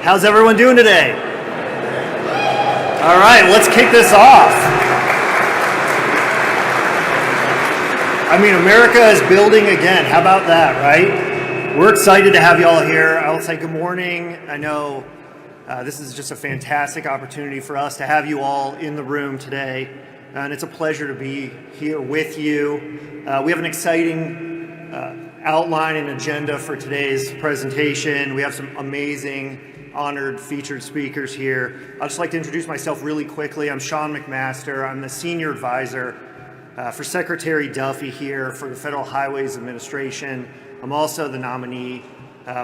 How's everyone doing today? All right, let's kick this off. I mean, America is building again. How about that, right? We're excited to have you all here. I'll say good morning. I know this is just a fantastic opportunity for us to have you all in the room today. And it's a pleasure to be here with you. We have an exciting outline and agenda for today's presentation. We have some amazing honored featured speakers here. I'd just like to introduce myself really quickly. I'm Sean McMaster. I'm the Senior Advisor for Secretary Duffy here for the Federal Highways Administration. I'm also the nominee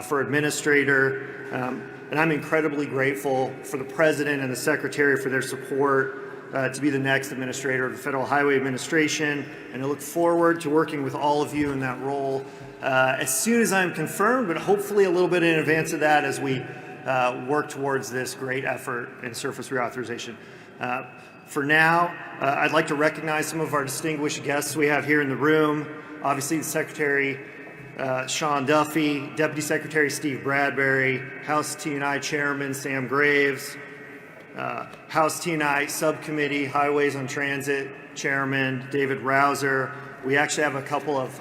for Administrator, and I'm incredibly grateful for the President and the Secretary for their support to be the next Administrator of the Federal Highway Administration, and I look forward to working with all of you in that role as soon as I'm confirmed, but hopefully a little bit in advance of that as we work towards this great effort in surface reauthorization. For now, I'd like to recognize some of our distinguished guests we have here in the room. Obviously, the Secretary Sean Duffy, Deputy Secretary Steve Bradbury, House T&I Chairman Sam Graves, House T&I Subcommittee Highways on Transit Chairman David Rouser. We actually have a couple of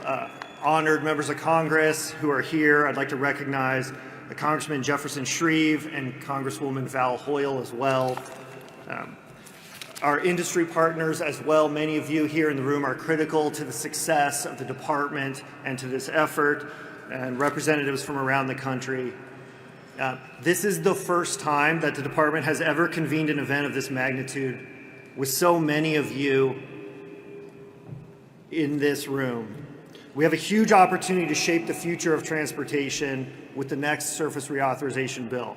honored members of Congress who are here. I'd like to recognize Congressman Jefferson Shreve and Congresswoman Val Hoyle as well. Our industry partners as well, many of you here in the room are critical to the success of the department and to this effort, and representatives from around the country. This is the first time that the department has ever convened an event of this magnitude with so many of you in this room. We have a huge opportunity to shape the future of transportation with the next surface reauthorization bill.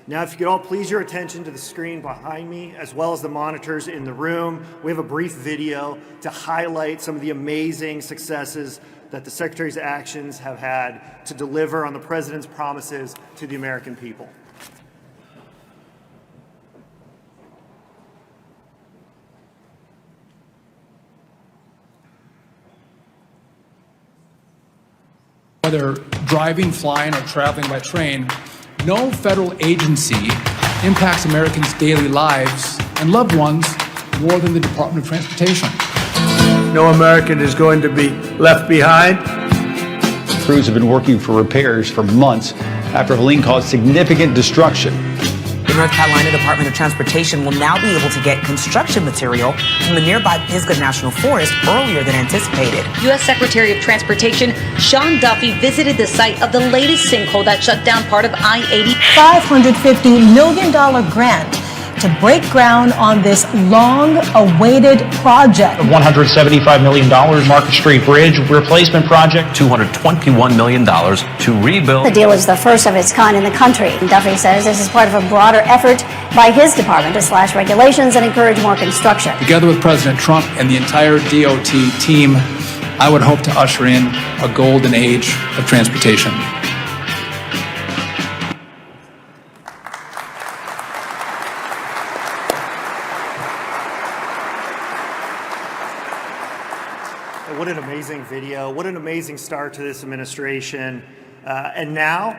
Now, if you could all please your attention to the screen behind me, as well as the monitors in the room. We have a brief video to highlight some of the amazing successes that the Secretary's actions have had to deliver on the President's promises to the American people. Whether driving, flying, or traveling by train, no federal agency impacts Americans' daily lives and loved ones more than the Department of Transportation. No American is going to be left behind. Crews have been working for repairs for months after Helene caused significant destruction. The North Carolina Department of Transportation will now be able to get construction material from the nearby Pisgah National Forest earlier than anticipated. U.S. Secretary of Transportation Sean Duffy visited the site of the latest sinkhole that shut down part of I-80. $550 million grant to break ground on this long-awaited project. $175 million Market Street Bridge replacement project. $221 million to rebuild. The deal is the first of its kind in the country. Duffy says this is part of a broader effort by his department to slash regulations and encourage more construction. Together with President Trump and the entire DOT team, I would hope to usher in a golden age of transportation. What an amazing video. What an amazing start to this administration. And now,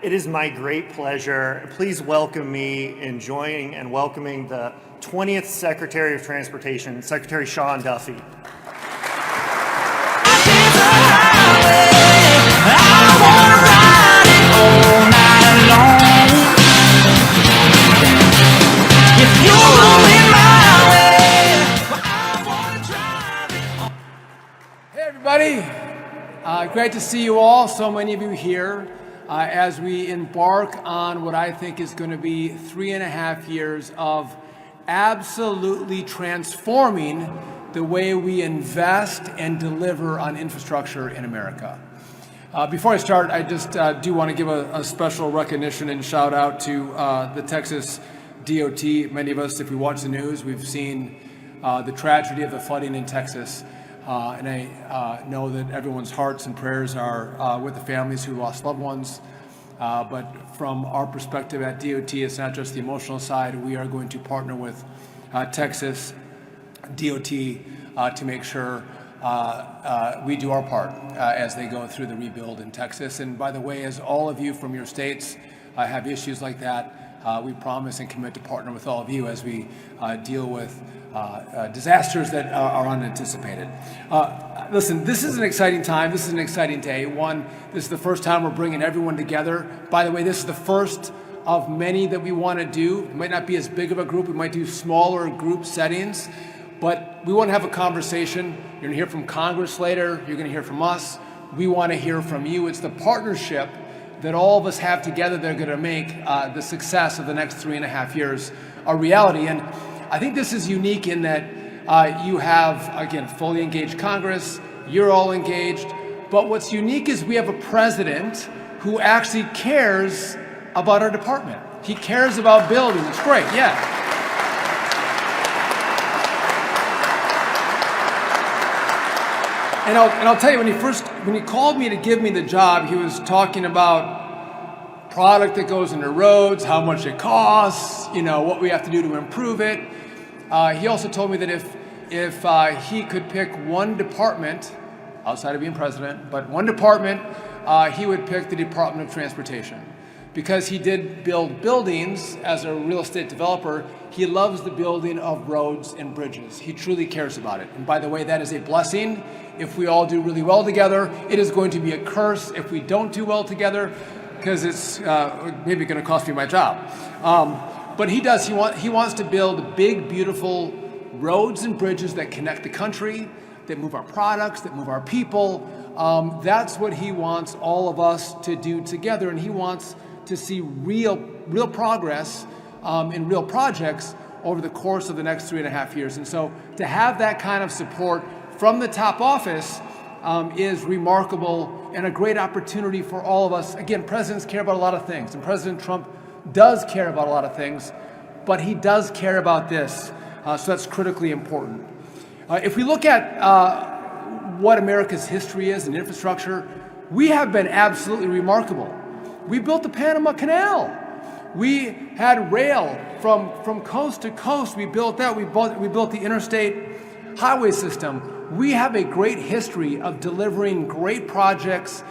it is my great pleasure. Please welcome me in joining and welcoming the 20th Secretary of Transportation, Secretary Sean Duffy. Great to see you all, so many of you here, as we embark on what I think is going to be 3.5 years of absolutely transforming the way we invest and deliver on infrastructure in America. Before I start, I just do want to give a special recognition and shout out to the Texas DOT. Many of us, if we watch the news, we've seen the tragedy of the flooding in Texas. And I know that everyone's hearts and prayers are with the families who lost loved ones. But from our perspective at DOT, it's not just the emotional side. We are going to partner with Texas DOT to make sure we do our part as they go through the rebuild in Texas. And by the way, as all of you from your states have issues like that, we promise and commit to partner with all of you as we deal with disasters that are unanticipated. Listen, this is an exciting time. This is an exciting day. One, this is the first time we're bringing everyone together. By the way, this is the first of many that we want to do. It might not be as big of a group. We might do smaller group settings, but we want to have a conversation. You're going to hear from Congress later. You're going to hear from us. We want to hear from you. It's the partnership that all of us have together that are going to make the success of the next 3.5 years a reality. And I think this is unique in that you have, again, fully engaged Congress. You're all engaged. But what's unique is we have a president who actually cares about our department. He cares about building. It's great, yeah. And I'll tell you, when he called me to give me the job, he was talking about product that goes into roads, how much it costs, what we have to do to improve it. He also told me that if he could pick one department, outside of being president, but one department, he would pick the Department of Transportation. Because he did build buildings as a real estate developer, he loves the building of roads and bridges. He truly cares about it. And by the way, that is a blessing if we all do really well together. It is going to be a curse if we don't do well together, because it's maybe going to cost me my job. But he does. He wants to build big, beautiful roads and bridges that connect the country, that move our products, that move our people. That's what he wants all of us to do together, and he wants to see real progress in real projects over the course of the next 3.5 years. And so to have that kind of support from the top office is remarkable and a great opportunity for all of us. Again, presidents care about a lot of things, and President Trump does care about a lot of things, but he does care about this, so that's critically important. If we look at what America's history is in infrastructure, we have been absolutely remarkable. We built the Panama Canal. We had rail from coast to coast. We built that. We built the interstate highway system. We have a great history of delivering great projects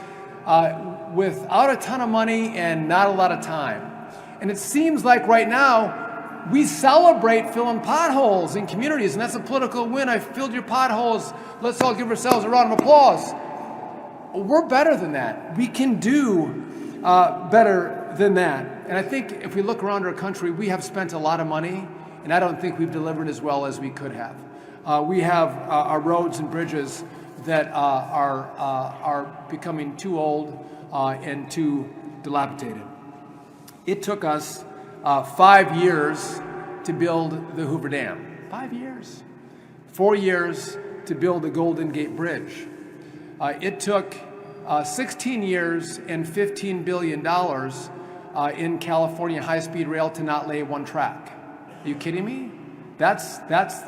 without a ton of money and not a lot of time. And it seems like right now we celebrate filling potholes in communities, and that's a political win. I filled your potholes. Let's all give ourselves a round of applause. We're better than that. We can do better than that. And I think if we look around our country, we have spent a lot of money, and I don't think we've delivered as well as we could have. We have our roads and bridges that are becoming too old and too dilapidated. It took us 5 years to build the Hoover Dam. 5 years. 4 years to build the Golden Gate Bridge. It took 16 years and $15 billion in California high-speed rail to not lay one track. Are you kidding me? That's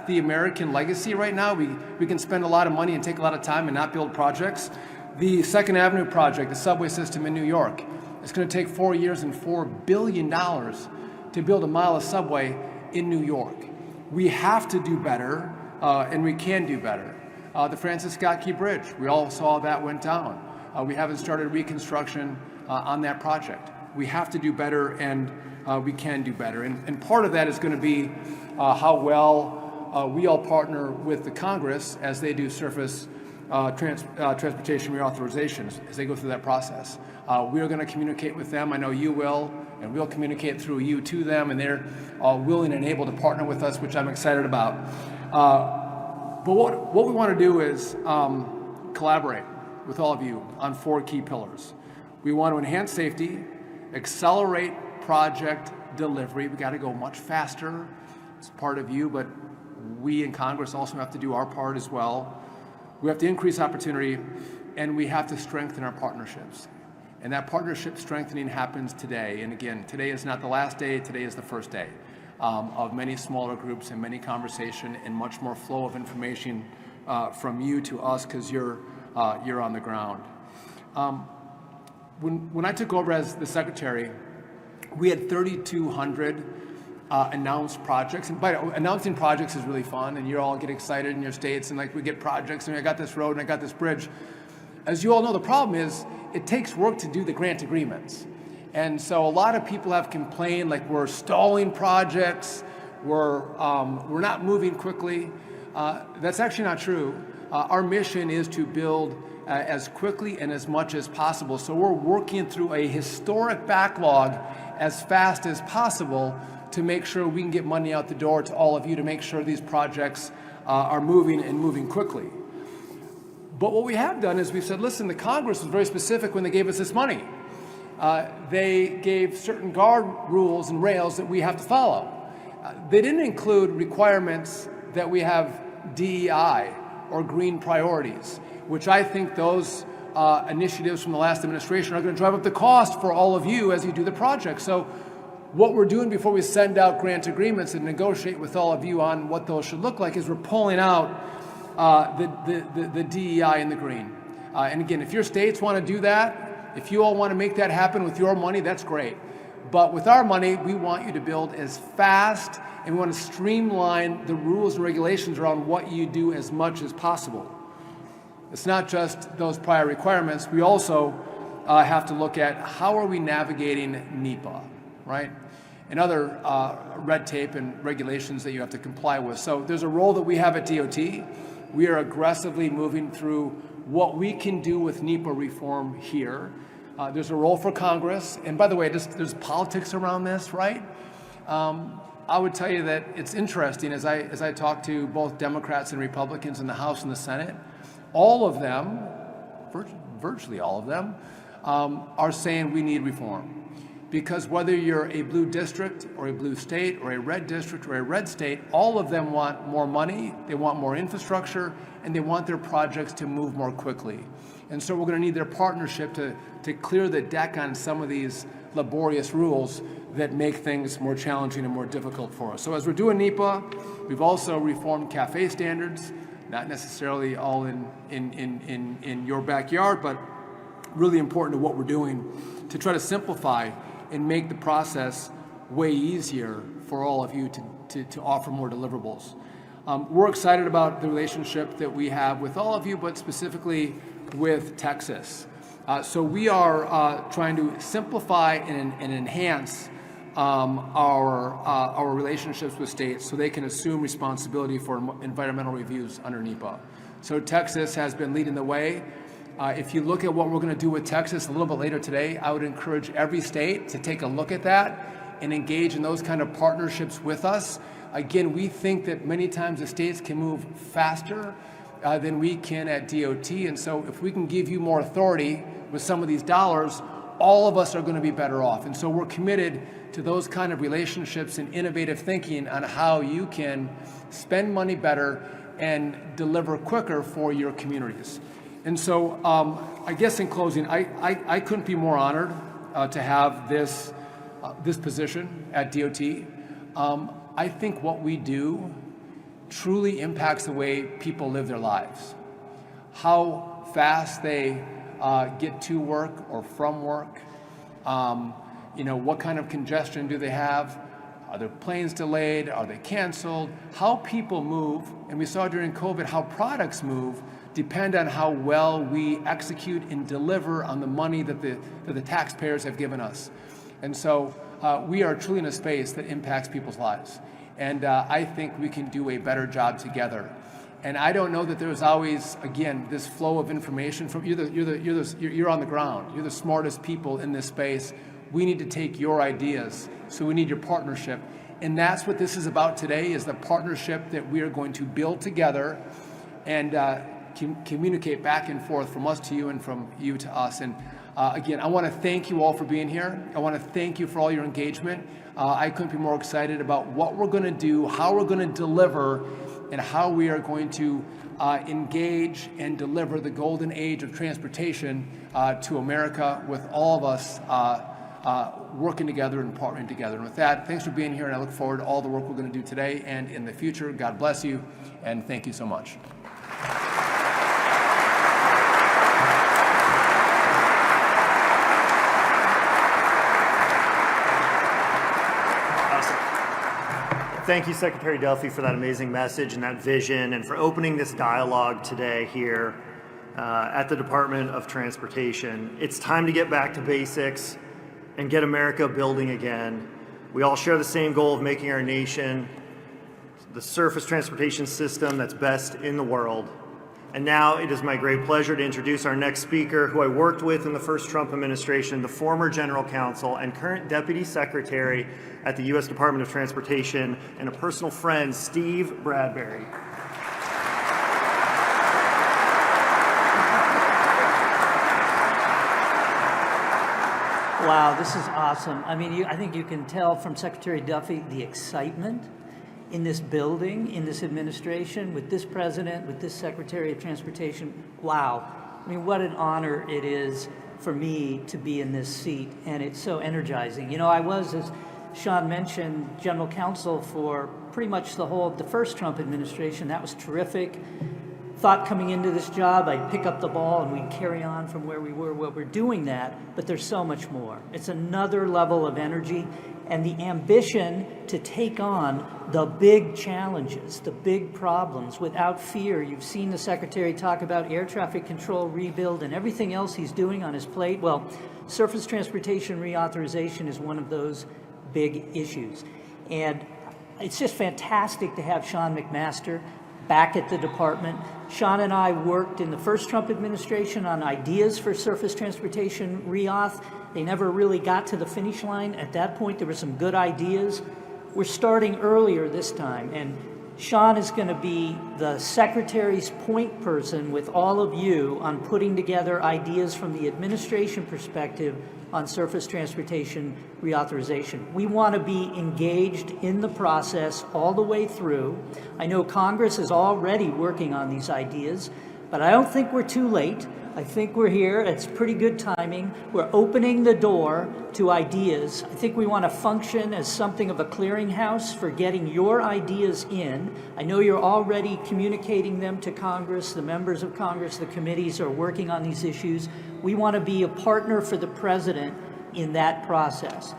the American legacy right now. We can spend a lot of money and take a lot of time and not build projects. The Second Avenue project, the subway system in New York, it's going to take 4 years and $4 billion to build a mile of subway in New York. We have to do better, and we can do better. The Francis Scott Key Bridge, we all saw that went down. We haven't started reconstruction on that project. We have to do better, and we can do better. And part of that is going to be how well we all partner with the Congress as they do surface transportation reauthorization, as they go through that process. We are going to communicate with them. I know you will, and we'll communicate through you to them, and they're willing and able to partner with us, which I'm excited about. But what we want to do is collaborate with all of you on 4 key pillars. We want to enhance safety, accelerate project delivery. We got to go much faster. It's part of you, but we in Congress also have to do our part as well. We have to increase opportunity, and we have to strengthen our partnerships. And that partnership strengthening happens today. And again, today is not the last day, today is the first day of many smaller groups and many conversation and much more flow of information from you to us, because you're on the ground. When I took over as the secretary, we had 3,200 announce projects. And announcing projects is really fun, and you all get excited in your states, and like we get projects, and I got this road and I got this bridge. As you all know, the problem is it takes work to do the grant agreements. And so a lot of people have complained like we're stalling projects, we're not moving quickly. That's actually not true. Our mission is to build as quickly and as much as possible. So we're working through a historic backlog as fast as possible to make sure we can get money out the door to all of you to make sure these projects are moving and moving quickly. But what we have done is we've said, listen, the Congress was very specific when they gave us this money. They gave certain guard rules and rails that we have to follow. They didn't include requirements that we have DEI or green priorities, which I think those initiatives from the last administration are going to drive up the cost for all of you as you do the project. So what we're doing before we send out grant agreements and negotiate with all of you on what those should look like is we're pulling out the DEI and the green. And again, if your states want to do that, if you all want to make that happen with your money, that's great. But with our money, we want you to build as fast, and we want to streamline the rules and regulations around what you do as much as possible. It's not just those prior requirements. We also have to look at how are we navigating NEPA, right? And other red tape and regulations that you have to comply with. So there's a role that we have at DOT. We are aggressively moving through what we can do with NEPA reform here. There's a role for Congress. And by the way, there's politics around this, right? I would tell you that it's interesting as I talk to both Democrats and Republicans in the House and the Senate, all of them, virtually all of them, are saying we need reform. Because whether you're a blue district or a blue state or a red district or a red state, all of them want more money, they want more infrastructure, and they want their projects to move more quickly. And so we're going to need their partnership to clear the deck on some of these laborious rules that make things more challenging and more difficult for us. So as we're doing NEPA, we've also reformed CAFE standards, not necessarily all in your backyard, but really important to what we're doing to try to simplify and make the process way easier for all of you to offer more deliverables. We're excited about the relationship that we have with all of you, but specifically with Texas. So we are trying to simplify and enhance our relationships with states so they can assume responsibility for environmental reviews under NEPA. So Texas has been leading the way. If you look at what we're going to do with Texas a little bit later today, I would encourage every state to take a look at that and engage in those kind of partnerships with us. Again, we think that many times the states can move faster than we can at DOT, and so if we can give you more authority with some of these dollars, all of us are going to be better off. And so we're committed to those kind of relationships and innovative thinking on how you can spend money better and deliver quicker for your communities. And so I guess in closing, I couldn't be more honored to have this position at DOT. I think what we do truly impacts the way people live their lives. How fast they get to work or from work, what kind of congestion do they have? Are their planes delayed? Are they canceled? How people move, and we saw during COVID how products move, depend on how well we execute and deliver on the money that the taxpayers have given us. And so we are truly in a space that impacts people's lives. And I think we can do a better job together. And I don't know that there's always, again, this flow of information from you're on the ground. You're the smartest people in this space. We need to take your ideas, so we need your partnership. And that's what this is about today, is the partnership that we are going to build together and communicate back and forth from us to you and from you to us. And again, I want to thank you all for being here. I want to thank you for all your engagement. I couldn't be more excited about what we're going to do, how we're going to deliver, and how we are going to engage and deliver the golden age of transportation to America with all of us working together and partnering together. And with that, thanks for being here, and I look forward to all the work we're going to do today and in the future. God bless you, and thank you so much. thank you, Secretary Duffy, for that amazing message and that vision, and for opening this dialogue today here at the Department of Transportation. It's time to get back to basics and get America building again. We all share the same goal of making our nation the surface transportation system that's best in the world. And now it is my great pleasure to introduce our next speaker, who I worked with in the first Trump administration, the former General Counsel and current Deputy Secretary at the U.S. Department of Transportation, and a personal friend, Steve Bradbury. Wow, this is awesome. I mean, I think you can tell from Secretary Duffy the excitement in this building, in this administration, with this president, with this Secretary of Transportation. Wow. I mean, what an honor it is for me to be in this seat, and it's so energizing. You know, I was, as Sean mentioned, General Counsel for pretty much the whole of the first Trump administration. That was terrific. Thought coming into this job I'd pick up the ball and we'd carry on from where we were. Well, we're doing that, but there's so much more. It's another level of energy and the ambition to take on the big challenges, the big problems without fear. You've seen the Secretary talk about air traffic control rebuild and everything else he's doing on his plate. Well, surface transportation reauthorization is one of those big issues. And it's just fantastic to have Sean McMaster back at the department. Sean and I worked in the first Trump administration on ideas for surface transportation reauth. They never really got to the finish line. At that point, there were some good ideas. We're starting earlier this time, and Sean is going to be the Secretary's point person with all of you on putting together ideas from the administration perspective on surface transportation reauthorization. We want to be engaged in the process all the way through. I know Congress is already working on these ideas, but I don't think we're too late. I think we're here. It's pretty good timing. We're opening the door to ideas. I think we want to function as something of a clearinghouse for getting your ideas in. I know you're already communicating them to Congress. The members of Congress, the committees are working on these issues. We want to be a partner for the president in that process.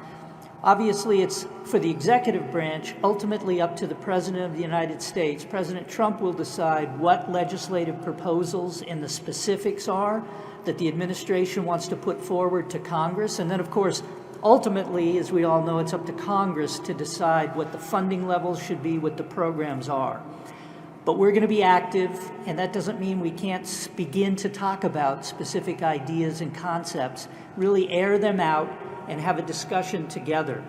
Obviously, it's for the executive branch, ultimately up to the President of the United States. President Trump will decide what legislative proposals and the specifics are that the administration wants to put forward to Congress. And then, of course, ultimately, as we all know, it's up to Congress to decide what the funding levels should be, what the programs are. But we're going to be active, and that doesn't mean we can't begin to talk about specific ideas and concepts, really air them out and have a discussion together.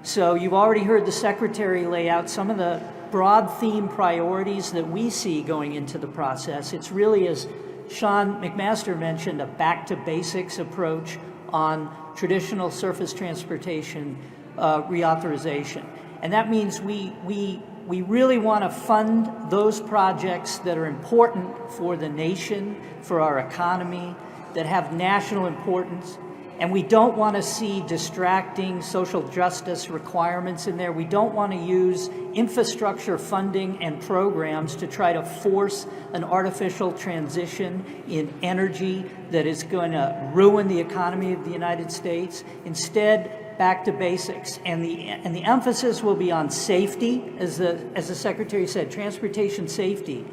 So you've already heard the Secretary lay out some of the broad theme priorities that we see going into the process. It's really, as Sean McMaster mentioned, a back-to-basics approach on traditional surface transportation reauthorization. And that means we really want to fund those projects that are important for the nation, for our economy, that have national importance. And we don't want to see distracting social justice requirements in there. We don't want to use infrastructure funding and programs to try to force an artificial transition in energy that is going to ruin the economy of the United States. Instead, back to basics. And the emphasis will be on safety, as the Secretary said, transportation safety.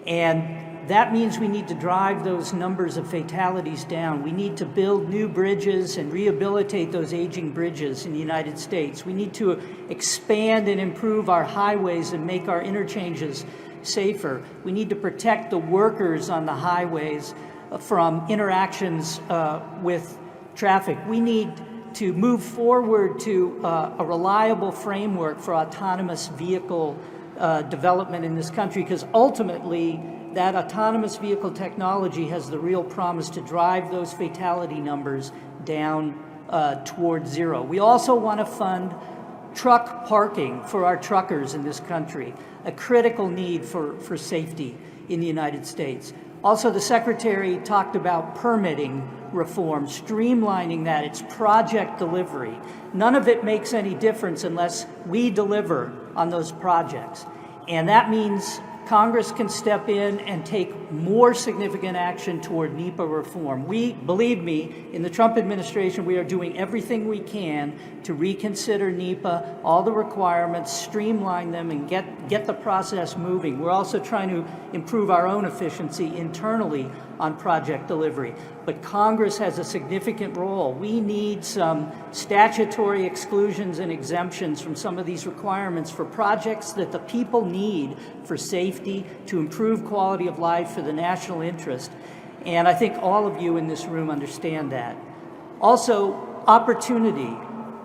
And that means we need to drive those numbers of fatalities down. We need to build new bridges and rehabilitate those aging bridges in the United States. We need to expand and improve our highways and make our interchanges safer. We need to protect the workers on the highways from interactions with traffic. We need to move forward to a reliable framework for autonomous vehicle development in this country, because ultimately that autonomous vehicle technology has the real promise to drive those fatality numbers down toward zero. We also want to fund truck parking for our truckers in this country, a critical need for safety in the United States. Also, the Secretary talked about permitting reform, streamlining that. It's project delivery. None of it makes any difference unless we deliver on those projects. And that means Congress can step in and take more significant action toward NEPA reform. Believe me, in the Trump administration, we are doing everything we can to reconsider NEPA, all the requirements, streamline them, and get the process moving. We're also trying to improve our own efficiency internally on project delivery. But Congress has a significant role. We need some statutory exclusions and exemptions from some of these requirements for projects that the people need for safety, to improve quality of life, for the national interest. And I think all of you in this room understand that. Also, opportunity.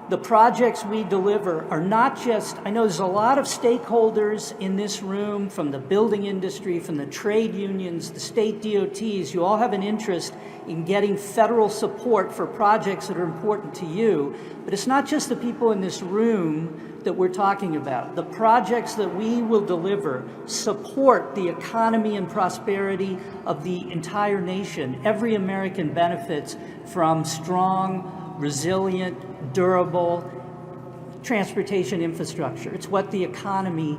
The projects we deliver are not just, I know there's a lot of stakeholders in this room, from the building industry, from the trade unions, the state DOTs. You all have an interest in getting federal support for projects that are important to you. But it's not just the people in this room that we're talking about. The projects that we will deliver support the economy and prosperity of the entire nation. Every American benefits from strong, resilient, durable transportation infrastructure. It's what the economy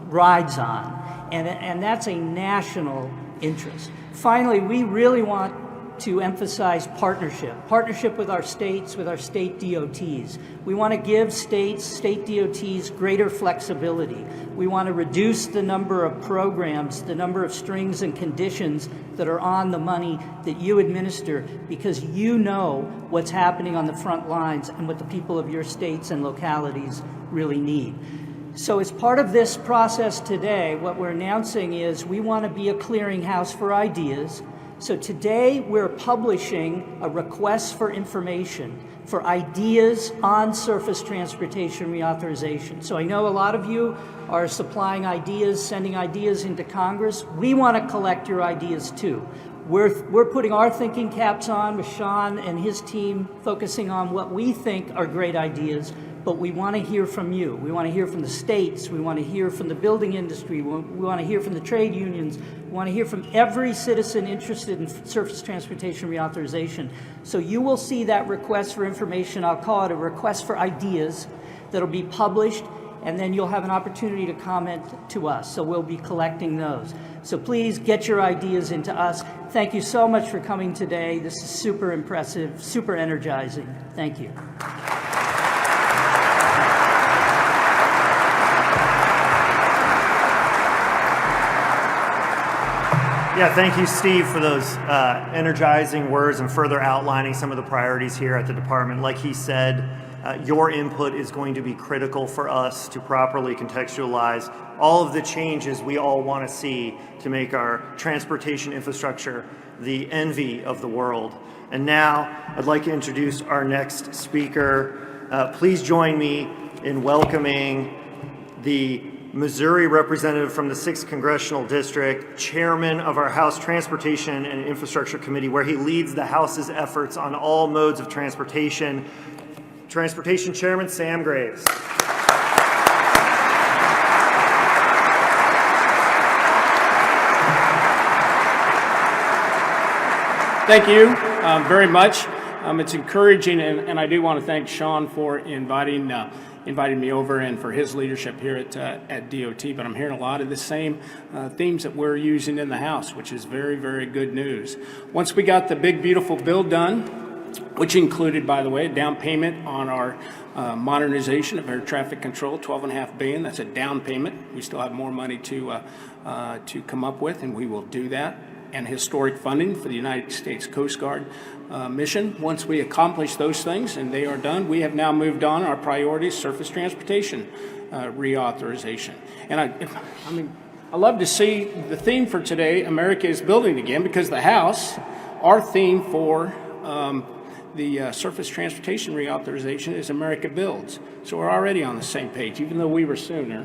rides on, and that's a national interest. Finally, we really want to emphasize partnership with our states, with our state DOTs. We want to give state DOTs greater flexibility. We want to reduce the number of programs, the number of strings and conditions that are on the money that you administer, because you know what's happening on the front lines and what the people of your states and localities really need. So as part of this process today, what we're announcing is we want to be a clearinghouse for ideas. So today we're publishing a request for information for ideas on surface transportation reauthorization. So I know a lot of you are supplying ideas, sending ideas into Congress. We want to collect your ideas too. We're putting our thinking caps on with Sean and his team, focusing on what we think are great ideas, but we want to hear from you. We want to hear from the states. We want to hear from the building industry. We want to hear from the trade unions. We want to hear from every citizen interested in surface transportation reauthorization. So you will see that request for information. I'll call it a request for ideas that'll be published, and then you'll have an opportunity to comment to us. So we'll be collecting those. So please get your ideas into us. Thank you so much for coming today. This is super impressive, super energizing. Thank you. Yeah, thank you, Steve, for those energizing words and further outlining some of the priorities here at the department. Like he said, your input is going to be critical for us to properly contextualize all of the changes we all want to see to make our transportation infrastructure the envy of the world. And now I'd like to introduce our next speaker. Please join me in welcoming the Missouri representative from the 6th Congressional District, chairman of our House Transportation and Infrastructure Committee, where he leads the House's efforts on all modes of transportation. Transportation Chairman Sam Graves. Thank you very much. It's encouraging, and I do want to thank Sean for inviting me over and for his leadership here at DOT. But I'm hearing a lot of the same themes that we're using in the House, which is very, very good news. Once we got the big, beautiful bill done, which included, by the way, a down payment on our modernization of air traffic control, $12.5 billion. That's a down payment. We still have more money to come up with, and we will do that. And historic funding for the United States Coast Guard mission. Once we accomplish those things and they are done, we have now moved on our priorities, surface transportation reauthorization. And I love to see the theme for today, America is Building Again, because the House, our theme for the surface transportation reauthorization is America Builds. So we're already on the same page, even though we were sooner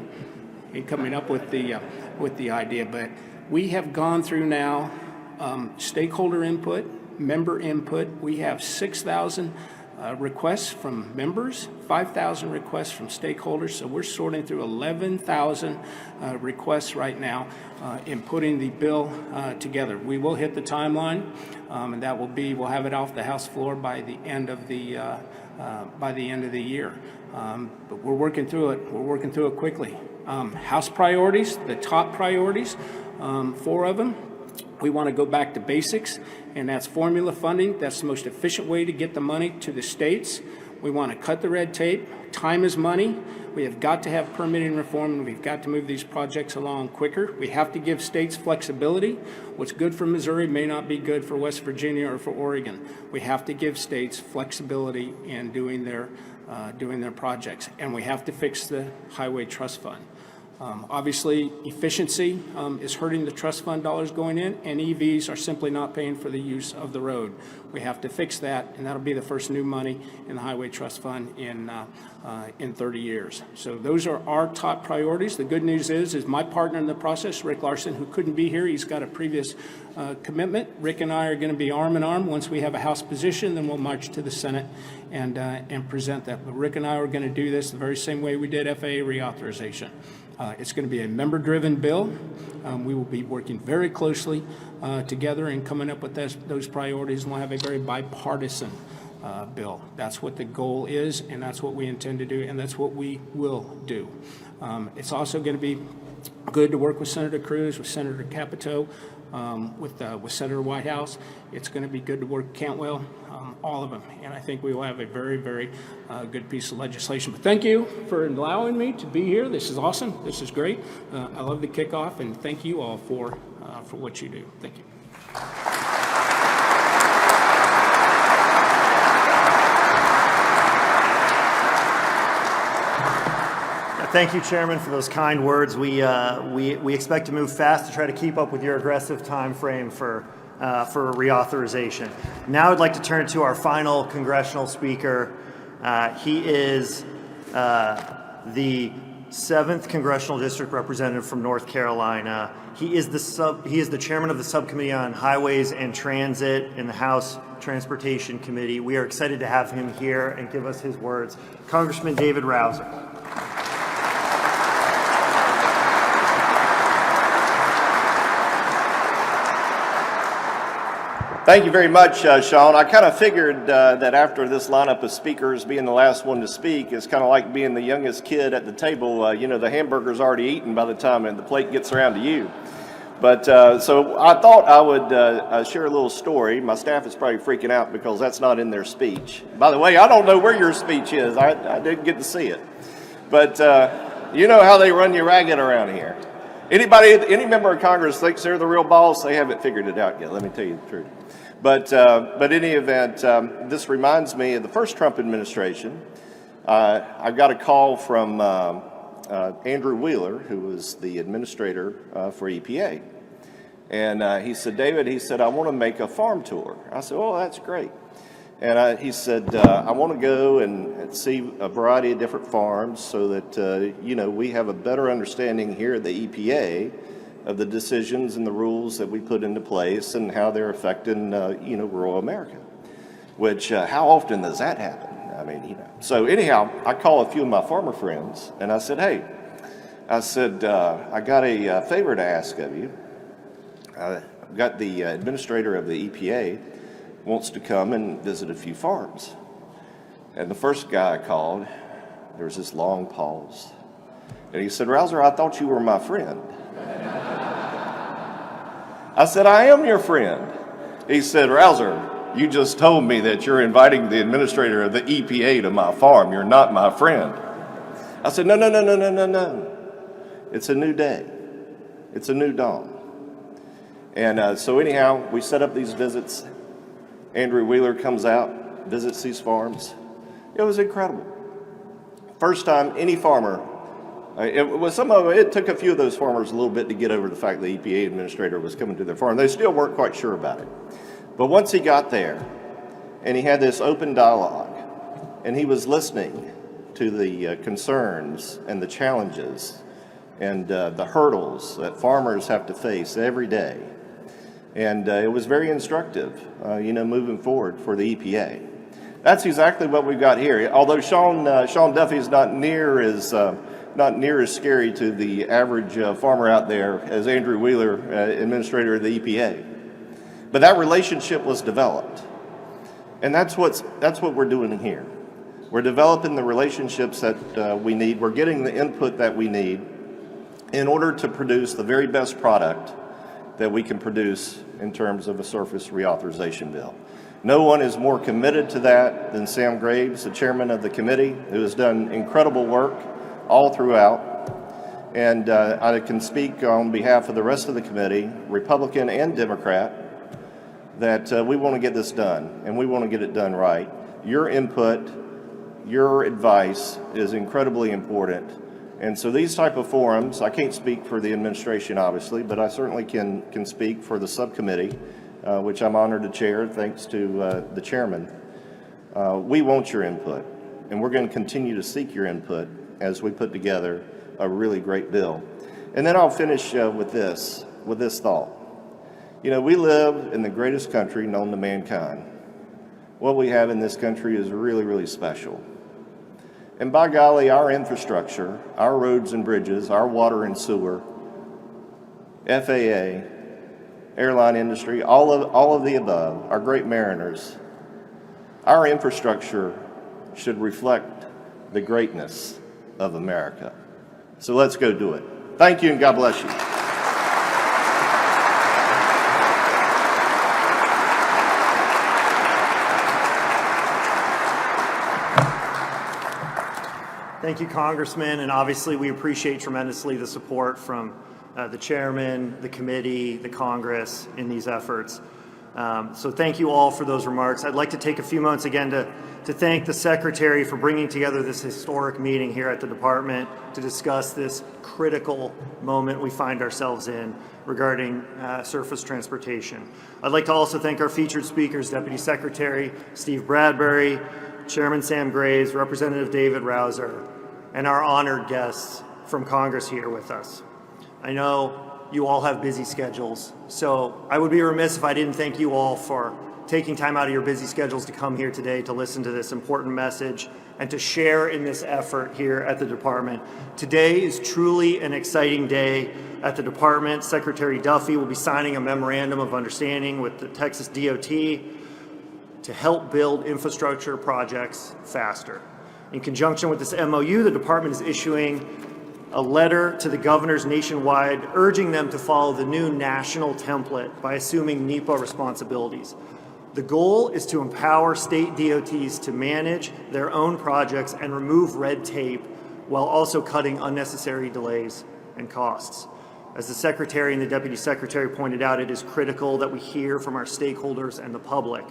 in coming up with the idea. But we have gone through now stakeholder input, member input. We have 6,000 requests from members, 5,000 requests from stakeholders. So we're sorting through 11,000 requests right now in putting the bill together. We will hit the timeline, and that will be, we'll have it off the House floor by the end of the year. But we're working through it. We're working through it quickly. House priorities, the top priorities, 4 of them. We want to go back to basics, and that's formula funding. That's the most efficient way to get the money to the states. We want to cut the red tape. Time is money. We have got to have permitting reform, and we've got to move these projects along quicker. We have to give states flexibility. What's good for Missouri may not be good for West Virginia or for Oregon. We have to give states flexibility in doing their projects, and we have to fix the Highway Trust Fund. Obviously, efficiency is hurting the trust fund dollars going in, and EVs are simply not paying for the use of the road. We have to fix that, and that'll be the first new money in the Highway Trust Fund in 30 years. So those are our top priorities. The good news is my partner in the process, Rick Larson, who couldn't be here. He's got a previous commitment. Rick and I are going to be arm in arm. Once we have a House position, then we'll march to the Senate and present that. But Rick and I are going to do this the very same way we did FAA reauthorization. It's going to be a member-driven bill. We will be working very closely together and coming up with those priorities, and we'll have a very bipartisan bill. That's what the goal is, and that's what we intend to do, and that's what we will do. It's also going to be good to work with Senator Cruz, with Senator Capito, with Senator Whitehouse. It's going to be good to work with Cantwell, all of them, and I think we will have a very, very good piece of legislation. But thank you for allowing me to be here. This is awesome. This is great. I love the kickoff, and thank you all for what you do. Thank you. Thank you, Chairman, for those kind words. We expect to move fast to try to keep up with your aggressive time frame for reauthorization. Now I'd like to turn to our final congressional speaker. He is the 7th Congressional District Representative from North Carolina. He is the chairman of the Subcommittee on Highways and Transit in the House Transportation Committee. We are excited to have him here and give us his words. Congressman David Rouzer. Thank you very much, Sean. I kind of figured that after this lineup of speakers, being the last one to speak is kind of like being the youngest kid at the table. You know, the hamburger's already eaten by the time the plate gets around to you. But so I thought I would share a little story. My staff is probably freaking out because that's not in their speech. By the way, I don't know where your speech is. I didn't get to see it. But you know how they run you ragged around here. Any member of Congress thinks they're the real boss, they haven't figured it out yet, let me tell you the truth. But in any event, this reminds me of the first Trump administration. I got a call from Andrew Wheeler, who was the administrator for EPA. And he said, David, I want to make a farm tour. I said, oh, that's great. And he said, I want to go and see a variety of different farms so that, we have a better understanding here at the EPA of the decisions and the rules that we put into place and how they're affecting, rural America. Which, how often does that happen? I mean, So anyhow, I call a few of my farmer friends and I said, hey, I got a favor to ask of you. I've got the administrator of the EPA wants to come and visit a few farms. And the first guy I called, there was this long pause. And he said, Rouzer, I thought you were my friend. I said, I am your friend. He said, Rouzer, you just told me that you're inviting the administrator of the EPA to my farm. You're not my friend. I said, no. It's a new day. It's a new dawn. And so anyhow, we set up these visits. Andrew Wheeler comes out, visits these farms. It was incredible. First time any farmer, it took a few of those farmers a little bit to get over the fact the EPA administrator was coming to their farm. They still weren't quite sure about it. But once he got there and he had this open dialogue and he was listening to the concerns and the challenges and the hurdles that farmers have to face every day. And it was very instructive, moving forward for the EPA. That's exactly what we've got here. Although Sean Duffy is not near as scary to the average farmer out there as Andrew Wheeler, administrator of the EPA. But that relationship was developed, and that's what we're doing here. We're developing the relationships that we need. We're getting the input that we need, in order to produce the very best product that we can produce in terms of a surface reauthorization bill. No one is more committed to that than Sam Graves, the chairman of the committee, who has done incredible work all throughout. And I can speak on behalf of the rest of the committee, Republican and Democrat, that we want to get this done, and we want to get it done right. Your input, your advice is incredibly important. And so these type of forums, I can't speak for the administration, obviously, but I certainly can speak for the subcommittee, which I'm honored to chair, thanks to the chairman. We want your input, and we're going to continue to seek your input as we put together a really great bill. And then I'll finish with this thought. You know, we live in the greatest country known to mankind. What we have in this country is really, really special. And by golly, our infrastructure, our roads and bridges, our water and sewer, FAA, airline industry, all of the above, our great mariners, our infrastructure should reflect the greatness of America. So let's go do it. Thank you, and God bless you. Thank you, Congressman, and obviously we appreciate tremendously the support from the chairman, the committee, the Congress in these efforts. So thank you all for those remarks. I'd like to take a few moments again to thank the Secretary for bringing together this historic meeting here at the Department to discuss this critical moment we find ourselves in regarding surface transportation. I'd like to also thank our featured speakers, Deputy Secretary Steve Bradbury, Chairman Sam Graves, Representative David Rouser, and our honored guests from Congress here with us. I know you all have busy schedules, so I would be remiss if I didn't thank you all for taking time out of your busy schedules to come here today to listen to this important message and to share in this effort here at the Department. Today is truly an exciting day at the Department. Secretary Duffy will be signing a memorandum of understanding with the Texas DOT to help build infrastructure projects faster. In conjunction with this MOU, the Department is issuing a letter to the governors nationwide urging them to follow the new national template by assuming NEPA responsibilities. The goal is to empower state DOTs to manage their own projects and remove red tape while also cutting unnecessary delays and costs. As the Secretary and the Deputy Secretary pointed out, it is critical that we hear from our stakeholders and the public.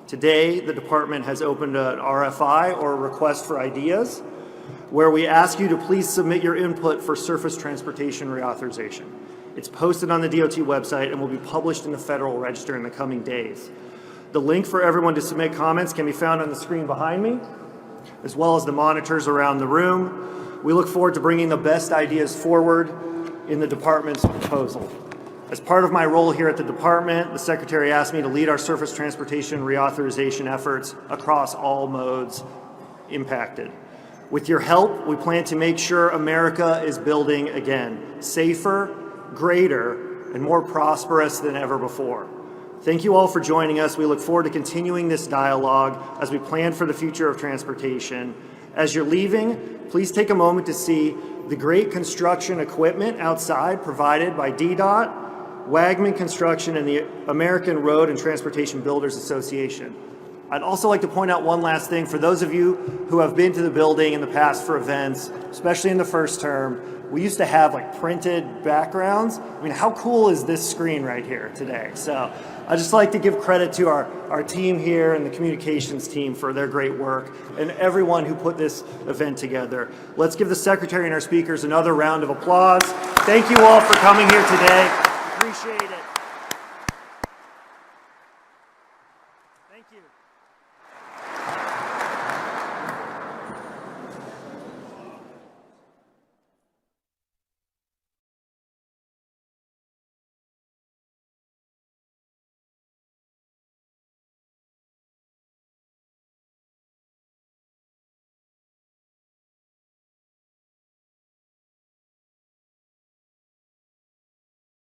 Today, the Department has opened an RFI, or a request for ideas, where we ask you to please submit your input for surface transportation reauthorization. It's posted on the DOT website and will be published in the Federal Register in the coming days. The link for everyone to submit comments can be found on the screen behind me, as well as the monitors around the room. We look forward to bringing the best ideas forward in the Department's proposal. As part of my role here at the Department, the Secretary asked me to lead our surface transportation reauthorization efforts across all modes impacted. With your help, we plan to make sure America is building again, safer, greater, and more prosperous than ever before. Thank you all for joining us. We look forward to continuing this dialogue as we plan for the future of transportation. As you're leaving, please take a moment to see the great construction equipment outside provided by DDOT, Wagman Construction, and the American Road and Transportation Builders Association. I'd also like to point out one last thing. For those of you who have been to the building in the past for events, especially in the first term, we used to have like printed backgrounds. I mean, how cool is this screen right here today? So I'd just like to give credit to our team here and the communications team for their great work and everyone who put this event together. Let's give the Secretary and our speakers another round of applause. Thank you all for coming here today. Appreciate it. Thank you.